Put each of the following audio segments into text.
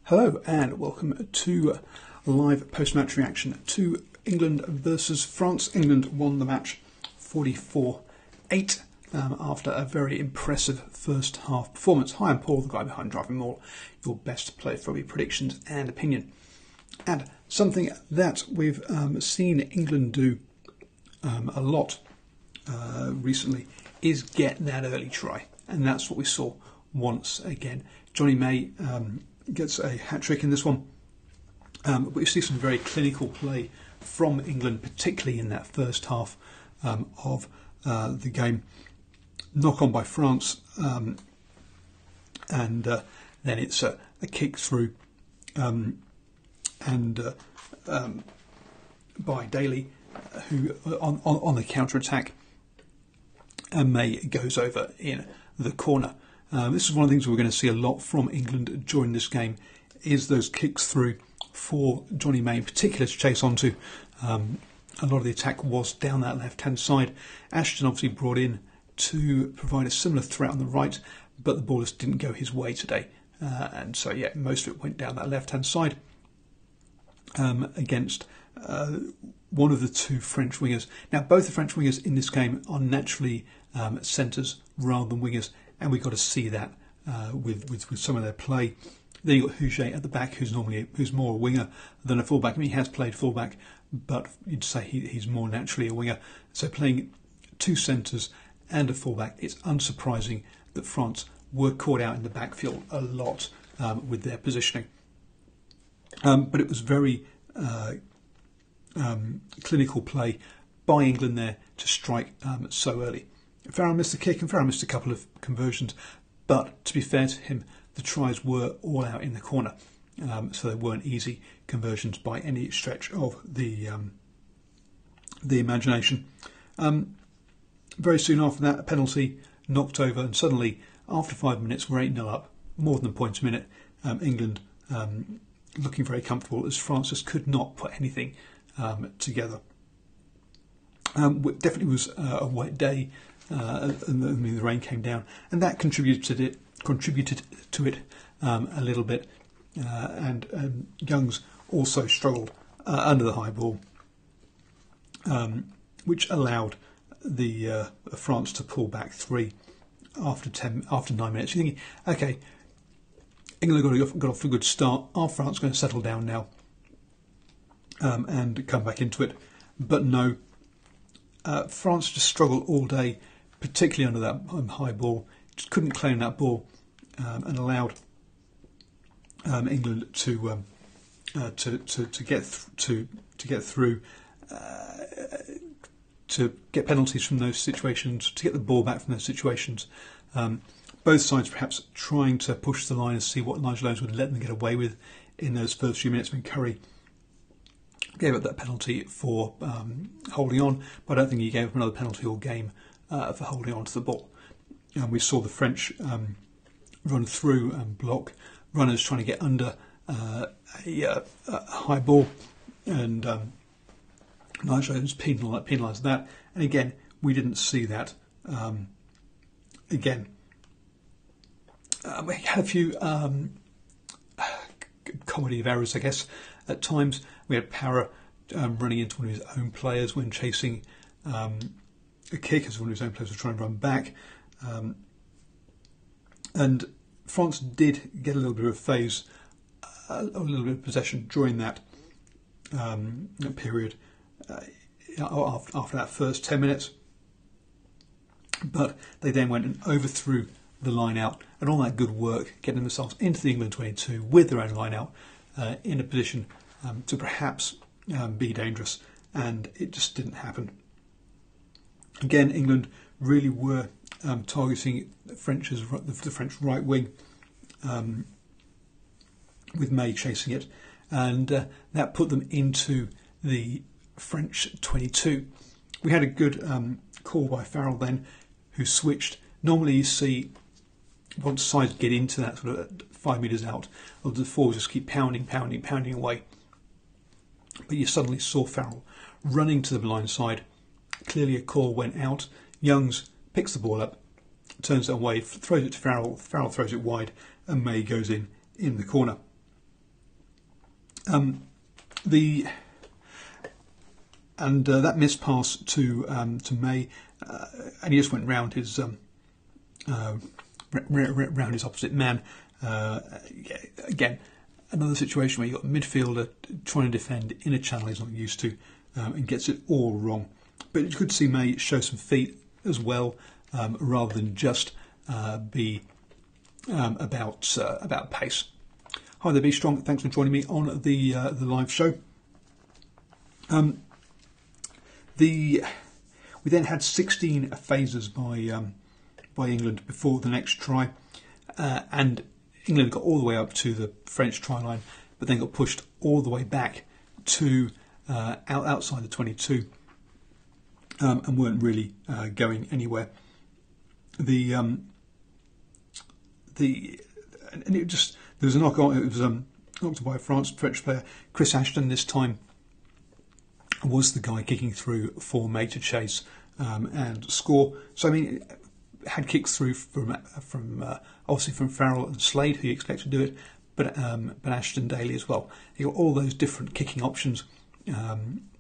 Hello and welcome to live post-match reaction to England versus France. England won the match 44-8 after a very impressive first half performance. Hi, I'm Paul, the guy behind DrivingMaul, your best play for predictions and opinion. And something that we've seen England do a lot recently is get that early try. And that's what we saw once again. Johnny May gets a hat-trick in this one. But you see some very clinical play from England, particularly in that first half of the game. Knock on by France, and then it's a kick through by Daly, who on the counter-attack, and May goes over in the corner. This is one of the things we're going to see a lot from England during this game, is those kicks through for Johnny May in particular to chase onto. A lot of the attack was down that left-hand side. Ashton obviously brought in to provide a similar threat on the right, but the ball just didn't go his way today. And so, yeah, most of it went down that left-hand side against one of the two French wingers. Now, both the French wingers in this game are naturally centres rather than wingers, and we've got to see that with some of their play. Then you've got Huget at the back, who's more a winger than a fullback. I mean, he has played fullback, but you'd say he's more naturally a winger. So playing two centres and a fullback, it's unsurprising that France were caught out in the backfield a lot with their positioning. But it was very clinical play by England there to strike so early. Farrell missed the kick and Farrell missed a couple of conversions, but to be fair to him, the tries were all out in the corner, so they weren't easy conversions by any stretch of the imagination. Very soon after that, a penalty knocked over, and suddenly, after 5 minutes, we're 8-0 up, more than a point a minute. England looking very comfortable, as France just could not put anything together. It definitely was a wet day, and the rain came down, and that contributed to it a little bit. And Youngs also struggled under the high ball, which allowed the France to pull back 3 after 9 minutes. You're thinking, okay, England got off to a good start. Are France going to settle down now and come back into it? But no. France just struggled all day, particularly under that high ball. Just couldn't claim that ball, and allowed England to get through, to get penalties from those situations, to get the ball back from those situations. Both sides perhaps trying to push the line and see what Nigel Owens would let them get away with in those first few minutes when Curry gave up that penalty for holding on, but I don't think he gave up another penalty all game for holding on to the ball. And we saw the French run through and block runners trying to get under a high ball, and Nigel Owens penalised that. And again, we didn't see that again. We had a few comedy of errors, I guess, at times. We had Para running into one of his own players when chasing a kick, as one of his own players was trying to run back. And France did get a little bit of a phase, a little bit of possession during that period after that first 10 minutes. But they then went and overthrew the line out, and all that good work, getting themselves into the England 22 with their own line out in a position to perhaps be dangerous, and it just didn't happen. Again, England really were targeting the French right wing, with May chasing it, and that put them into the French 22. We had a good call by Farrell then, who switched. Normally you see, once sides get into that sort of 5 metres out, the forwards just keep pounding away. But you suddenly saw Farrell running to the blind side. Clearly a call went out. Youngs picks the ball up, turns it away, throws it to Farrell. Farrell throws it wide, and May goes in the corner. That missed pass to May, and he just went round his round his opposite man. Again, another situation where you've got a midfielder trying to defend in a channel he's not used to, and gets it all wrong. But you could see May show some feet as well, rather than just be about pace. Hi there, Be Strong. Thanks for joining me on the live show. We then had 16 phases by England before the next try, and England got all the way up to the French try line, but then got pushed all the way back to outside the 22, and weren't really going anywhere. And it just, there was a knock on. It was knocked by a French player. Chris Ashton this time was the guy kicking through for May to chase and score. So I mean, had kicks through from obviously from Farrell and Slade, who you expect to do it, but Ashton Daly as well. You got all those different kicking options,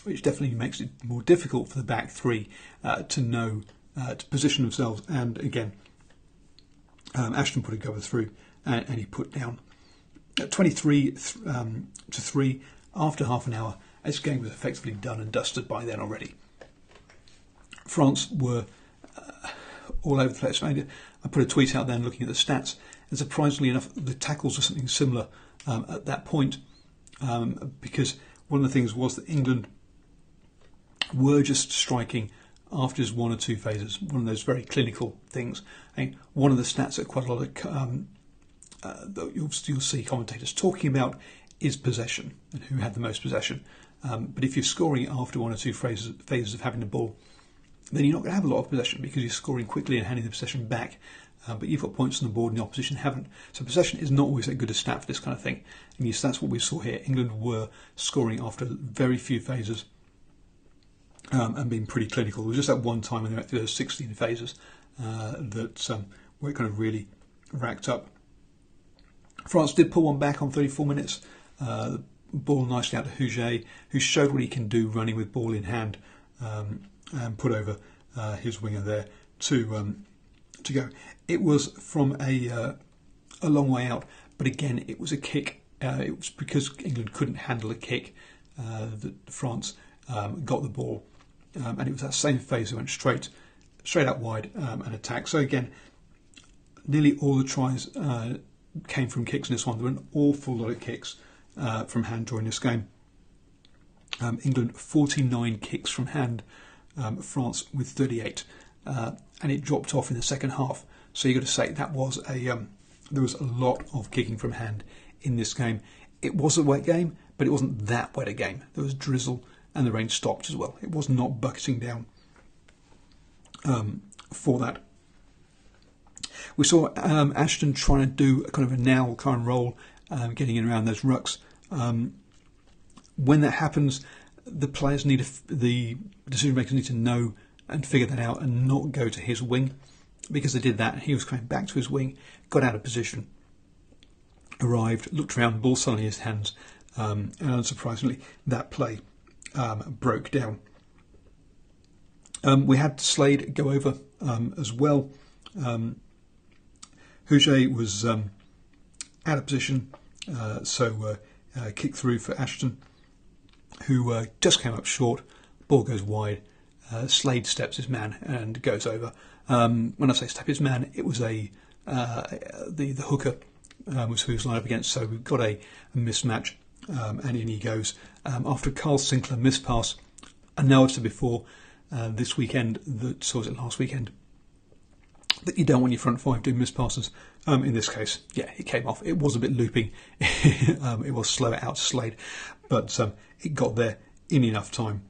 which definitely makes it more difficult for the back three to know to position themselves. And again, Ashton put a cover through, and he put down 23 to 3 after half an hour. This game was effectively done and dusted by then already. France were all over the place. I put a tweet out then looking at the stats, and surprisingly enough, the tackles were something similar at that point, because one of the things was that England were just striking after just one or two phases, one of those very clinical things. I mean, one of the stats that quite a lot of that you'll see commentators talking about is possession and who had the most possession. But if you're scoring after one or two phases of having the ball, then you're not going to have a lot of possession because you're scoring quickly and handing the possession back. But you've got points on the board and the opposition haven't. So possession is not always a good a stat for this kind of thing. And yes, that's what we saw here. England were scoring after very few phases and being pretty clinical. It was just that one time when they went through those 16 phases that where it kind of really racked up. France did pull one back on 34 minutes. The ball nicely out to Huget, who showed what he can do running with ball in hand, and put over his winger there to go. It was from a long way out, but again, it was a kick. It was because England couldn't handle a kick that France got the ball, and it was that same phase that went straight out wide and attacked. So again, nearly all the tries came from kicks in this one. There were an awful lot of kicks from hand during this game. England 49 kicks from hand, France with 38, and it dropped off in the second half. So you've got to say that was there was a lot of kicking from hand in this game. It was a wet game, but it wasn't that wet a game. There was drizzle and the rain stopped as well. It was not bucketing down for that. We saw Ashton trying to do a kind of a now kind of roll, getting in around those rucks. When that happens, the players the decision makers need to know and figure that out and not go to his wing, because they did that. He was coming back to his wing, got out of position, arrived, looked around, ball suddenly in his hands, and unsurprisingly, that play broke down. We had Slade go over as well. Huget was out of position, so kick through for Ashton, who just came up short. Ball goes wide. Slade steps his man and goes over. When I say step his man, it was the hooker was who he was lined up against. So we've got a mismatch, and in he goes after a Carl Sinclair mispass. I know I've said before this weekend that, or was it last weekend, that you don't want your front five doing mispasses. In this case, yeah, it came off. It was a bit looping. It was slower out to Slade, but it got there in enough time.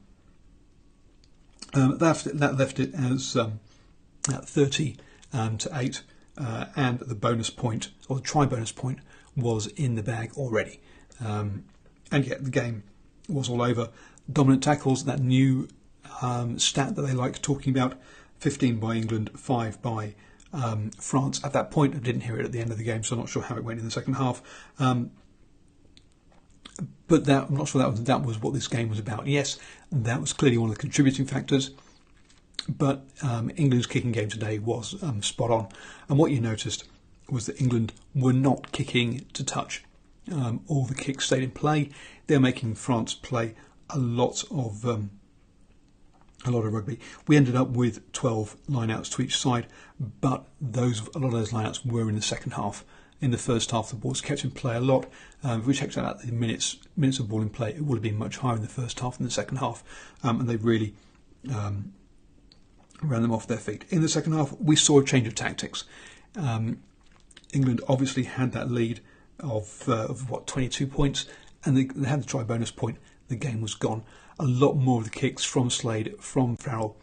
That left it as 30 to 8, and the bonus point, or the try bonus point, was in the bag already. And yet the game was all over. Dominant tackles, that new stat that they like talking about, 15 by England, 5 by France. At that point, I didn't hear it at the end of the game, so I'm not sure how it went in the second half. But I'm not sure that was what this game was about. Yes, that was clearly one of the contributing factors. But England's kicking game today was spot on. And what you noticed was that England were not kicking to touch. All the kicks stayed in play. They're making France play a lot of rugby. We ended up with 12 lineouts to each side, but a lot of those lineouts were in the second half. In the first half, the ball was kept in play a lot. If we checked out the minutes of ball in play, it would have been much higher in the first half than the second half, and they really ran them off their feet. In the second half, we saw a change of tactics. England obviously had that lead of 22 points, and they had the try bonus point. The game was gone. A lot more of the kicks from Slade, from Farrell,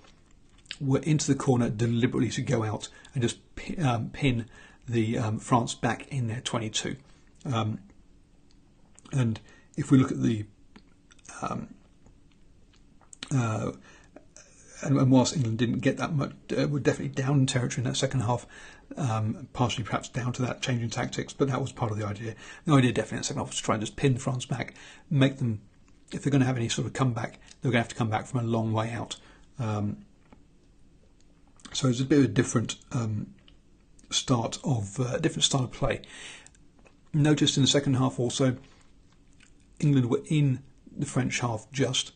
were into the corner deliberately to go out and just pin the France back in their 22. And if we look at the and whilst England didn't get that much, were definitely down in territory in that second half, partially perhaps down to that change in tactics, but that was part of the idea. The idea definitely in the second half was to try and just pin France back, make them, if they're going to have any sort of comeback, they're going to have to come back from a long way out. So it's a bit of a different start of play. Noticed in the second half also, England were in the French half just,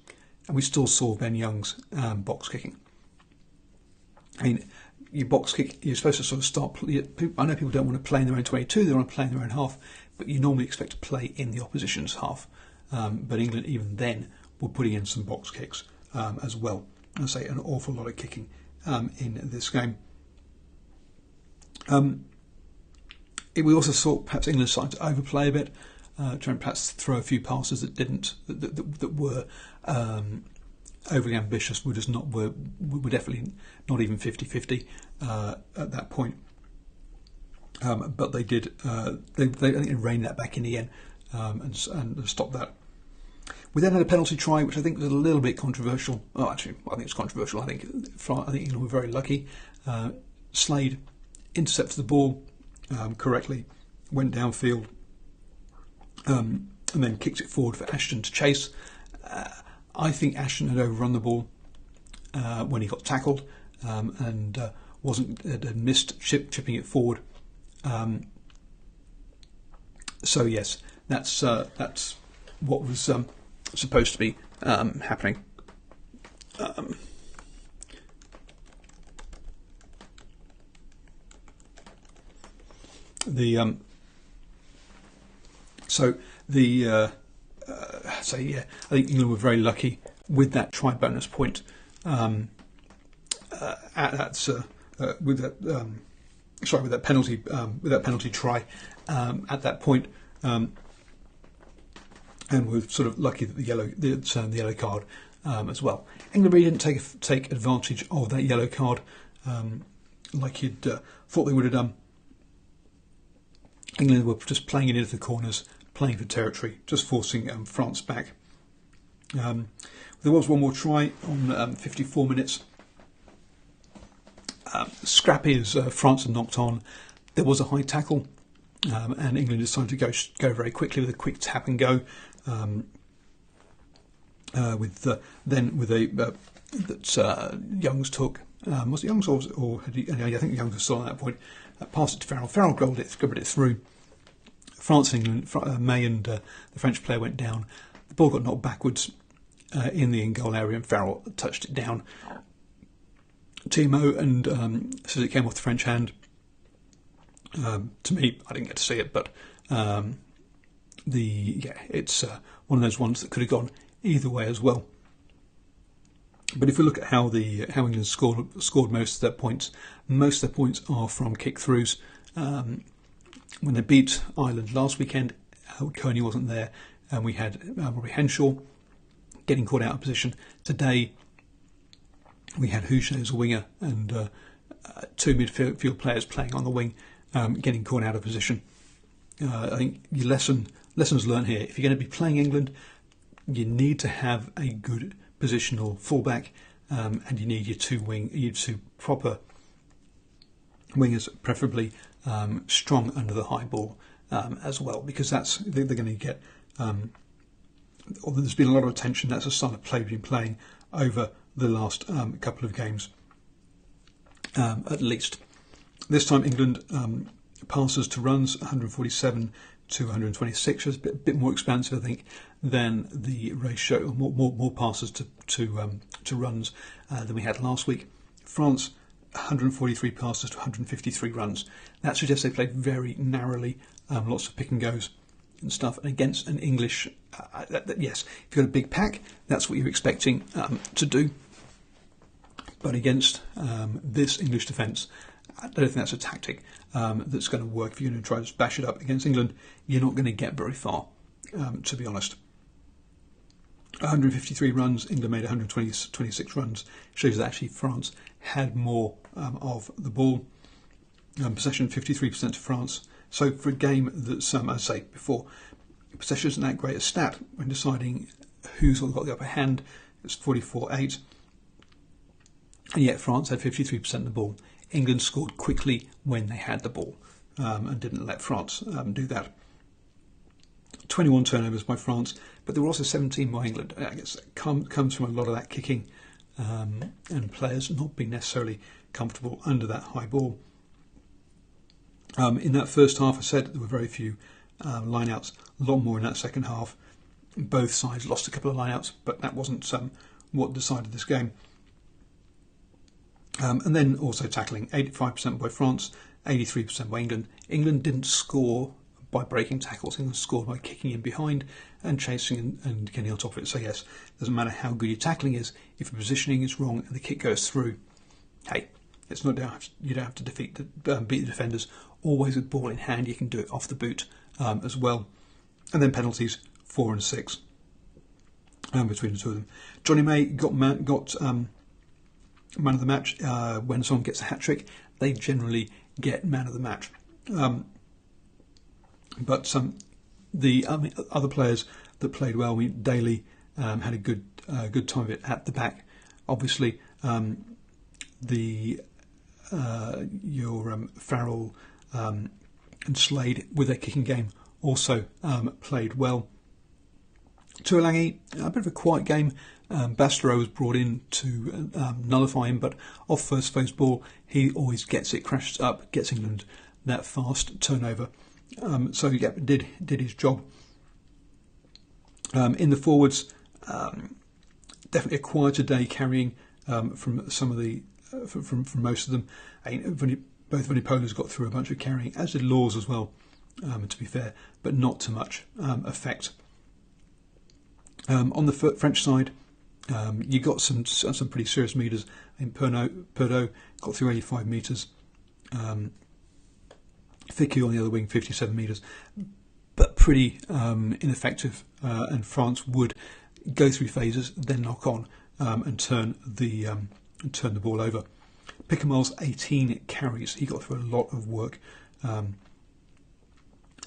and we still saw Ben Young's box kicking. I mean, you box kick, you're supposed to sort of start. I know people don't want to play in their own 22; they want to play in their own half, but you normally expect to play in the opposition's half. But England, even then, were putting in some box kicks as well. I say an awful lot of kicking in this game. We also saw perhaps England starting to overplay a bit, trying perhaps throw a few passes that were overly ambitious. Were definitely not even 50-50 at that point. But they did. I think they reined that back in the end and stopped that. We then had a penalty try, which I think was a little bit controversial. Oh, actually, I think it's controversial. I think England were very lucky. Slade intercepted the ball correctly, went downfield, and then kicked it forward for Ashton to chase. I think Ashton had overrun the ball when he got tackled and had missed chipping it forward. So yes, that's what was supposed to be happening. I think England were very lucky with that try bonus point. With that penalty try at that point, and we're sort of lucky that the yellow card as well. England really didn't take advantage of that yellow card like you'd thought they would have done. England were just playing it into the corners, playing for territory, just forcing France back. There was one more try on 54 minutes. Scrappy as France had knocked on. There was a high tackle, and England decided to go very quickly with a quick tap and go. That Youngs took. Was it Youngs or had he, I think Youngs was still at that point. Passed it to Farrell. Farrell grubbled it through. France and England, May and the French player went down. The ball got knocked backwards in the in-goal area, and Farrell touched it down. Timo and says it came off the French hand. To me, I didn't get to see it, but it's one of those ones that could have gone either way as well. But if we look at how England scored most of their points are from kick-throughs. When they beat Ireland last weekend, Coney wasn't there, and we had Robbie Henshaw getting caught out of position. Today, we had Houchet as a winger and two midfield players playing on the wing, getting caught out of position. I think your lessons learned here. If you're going to be playing England, you need to have a good positional fullback, and you need your two proper wingers, preferably strong under the high ball as well, because they're going to get although there's been a lot of attention, that's a sign of play we've been playing over the last couple of games, at least. This time England passes to runs 147 to 126, which is a bit more expansive, I think, than the ratio, more passes to runs than we had last week. France, 143 passes to 153 runs. That suggests they played very narrowly, lots of pick and goes and stuff. And against an English, yes, if you've got a big pack, that's what you're expecting to do. But against this English defence, I don't think that's a tactic that's going to work. If you're going to try to bash it up against England, you're not going to get very far, to be honest. 153 runs, England made 126 runs. Shows that actually France had more of the ball. Possession 53% to France. So for a game that's, as I say before, possession isn't that great a stat when deciding who's got the upper hand. It's 44-8. And yet France had 53% of the ball. England scored quickly when they had the ball and didn't let France do that. 21 turnovers by France, but there were also 17 by England. I guess it comes from a lot of that kicking and players not being necessarily comfortable under that high ball. In that first half, I said there were very few line-outs, a lot more in that second half. Both sides lost a couple of line-outs, but that wasn't what decided this game. And then also tackling, 85% by France, 83% by England. England didn't score by breaking tackles. England scored by kicking in behind and chasing and getting on top of it. So yes, it doesn't matter how good your tackling is. If your positioning is wrong and the kick goes through, hey, it's not you don't have to beat the defenders. Always with ball in hand, you can do it off the boot as well. And then penalties, 4 and 6 between the two of them. Johnny May got man of the match. When someone gets a hat trick, they generally get man of the match. But the other players that played well, Daly had a good time of it at the back. Obviously, Farrell and Slade with their kicking game also played well. Tuolangi, a bit of a quiet game. Bastareaud was brought in to nullify him, but off first foe's ball, he always gets it, crashes up, gets England that fast turnover. So yeah, did his job. In the forwards, definitely a quieter day carrying from some of the from most of them. Both Vunipolas got through a bunch of carrying, as did Laws as well. To be fair, but not to much effect. On the French side, you got some pretty serious meters. I think Perdot got through 85 meters. Ficou on the other wing, 57 metres, but pretty ineffective. And France would go through phases, then knock on and turn the ball over. Picamole's 18 carries. He got through a lot of work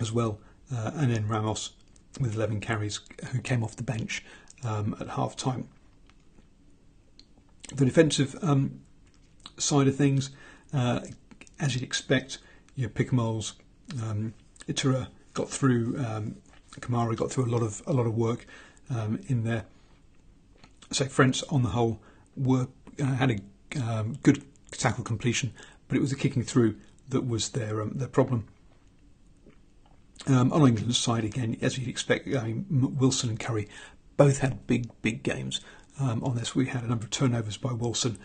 as well. And then Ramos with 11 carries, who came off the bench at half time. The defensive side of things, as you'd expect, your Picamoles, Itura got through, Kamara got through a lot of work in there. So France, on the whole, had a good tackle completion, but it was the kicking through that was their problem. On England's side, again, as you'd expect, Wilson and Curry both had big games on this. We had a number of turnovers by Wilson.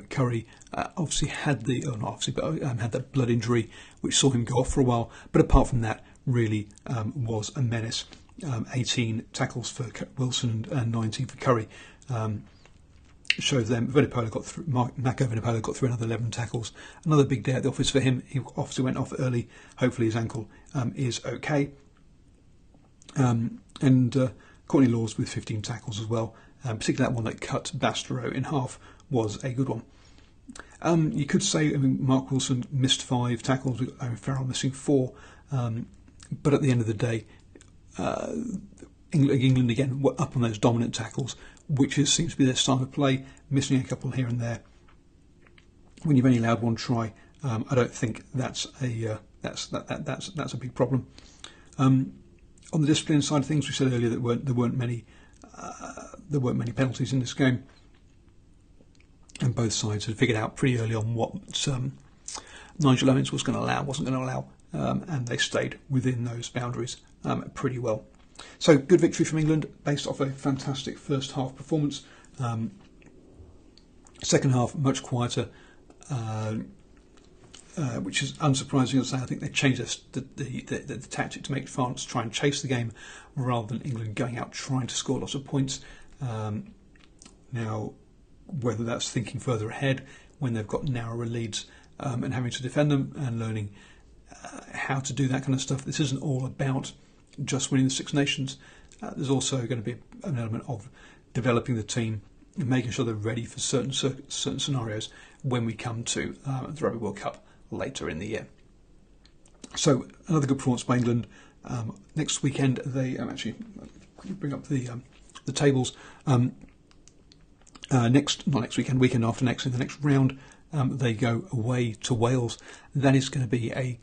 Curry obviously had had that blood injury, which saw him go off for a while. But apart from that, really was a menace. 18 tackles for Wilson and 19 for Curry. Shows them. Vunipola got through. Mako Vunipola got through another 11 tackles. Another big day at the office for him. He obviously went off early. Hopefully his ankle is okay. And Courtney Laws with 15 tackles as well. Particularly that one that cut Bastareaud in half was a good one. You could say, Mark Wilson missed 5 tackles, with Farrell missing 4, but at the end of the day, England again were up on those dominant tackles, which seems to be their style of play, missing a couple here and there. When you've only allowed one try, I don't think that's a big problem. On On the discipline side of things, we said earlier that there weren't many penalties in this game, and both sides had figured out pretty early on what Nigel Owens wasn't going to allow, and they stayed within those boundaries pretty well. So good victory from England based off a fantastic first half performance. Second half much quieter, which is unsurprising. As I say, I think they changed the tactic to make France try and chase the game rather than England going out trying to score lots of points. Now, whether that's thinking further ahead when they've got narrower leads and having to defend them and learning how to do that kind of stuff. This isn't all about just winning the Six Nations. There's also going to be an element of developing the team and making sure they're ready for certain scenarios when we come to the Rugby World Cup later in the year. So another good performance by England. Next weekend they actually bring up the tables. Weekend after next, in the next round, they go away to Wales. That is going to be a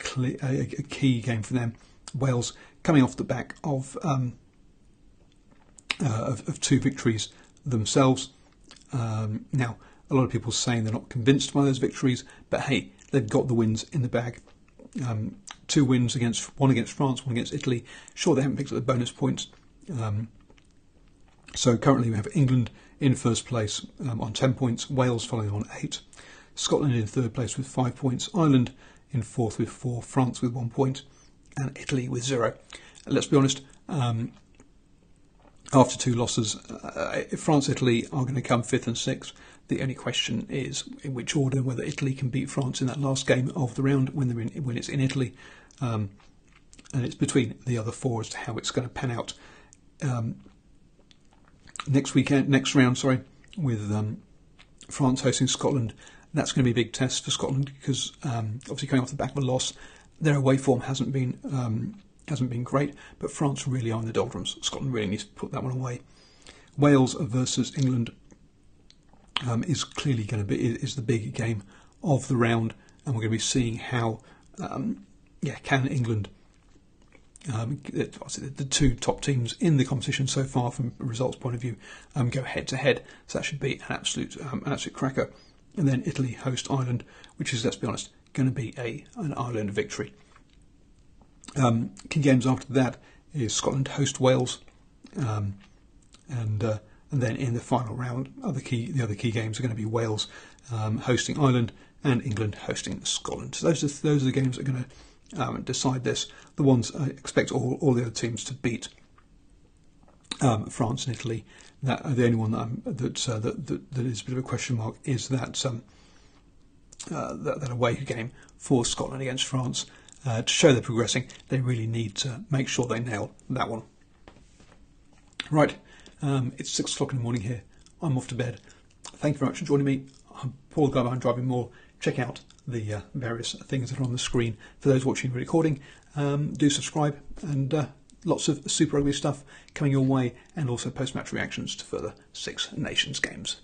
key game for them. Wales coming off the back of 2 victories themselves. Now, a lot of people are saying they're not convinced by those victories, but hey, they've got the wins in the bag. 2 wins one against France, one against Italy. Sure, they haven't picked up the bonus points. So currently we have England in first place on 10 points, Wales following on 8, Scotland in third place with 5 points, Ireland in fourth with 4, France with 1 point, and Italy with 0. Let's be honest, after 2 losses, France and Italy are going to come 5th and 6th. The only question is in which order, whether Italy can beat France in that last game of the round when it's in Italy. And it's between the other 4 as to how it's going to pan out. Next round, with France hosting Scotland. That's going to be a big test for Scotland because obviously coming off the back of a loss, their away form hasn't been great, but France really are in the doldrums. Scotland really needs to put that one away. Wales versus England is clearly going to be the big game of the round, and we're going to be seeing how can England, the 2 top teams in the competition so far from a results point of view, go head to head. So that should be an absolute cracker. And then Italy host Ireland, which is, let's be honest, going to be an Ireland victory. Key games after that is Scotland host Wales, and then in the final round, the other key games are going to be Wales hosting Ireland and England hosting Scotland. So those are the games that are going to decide this. The ones I expect all the other teams to beat. France and Italy. That the only one that is a bit of a question mark is that away game for Scotland against France. To show they're progressing, they really need to make sure they nail that one. Right, it's 6 o'clock in the morning here. I'm off to bed. Thank you very much for joining me. I'm Paul, the guy behind DrivingMaul. Check out the various things that are on the screen. For those watching the recording, do subscribe, and lots of Super Rugby stuff coming your way, and also post-match reactions to further Six Nations games.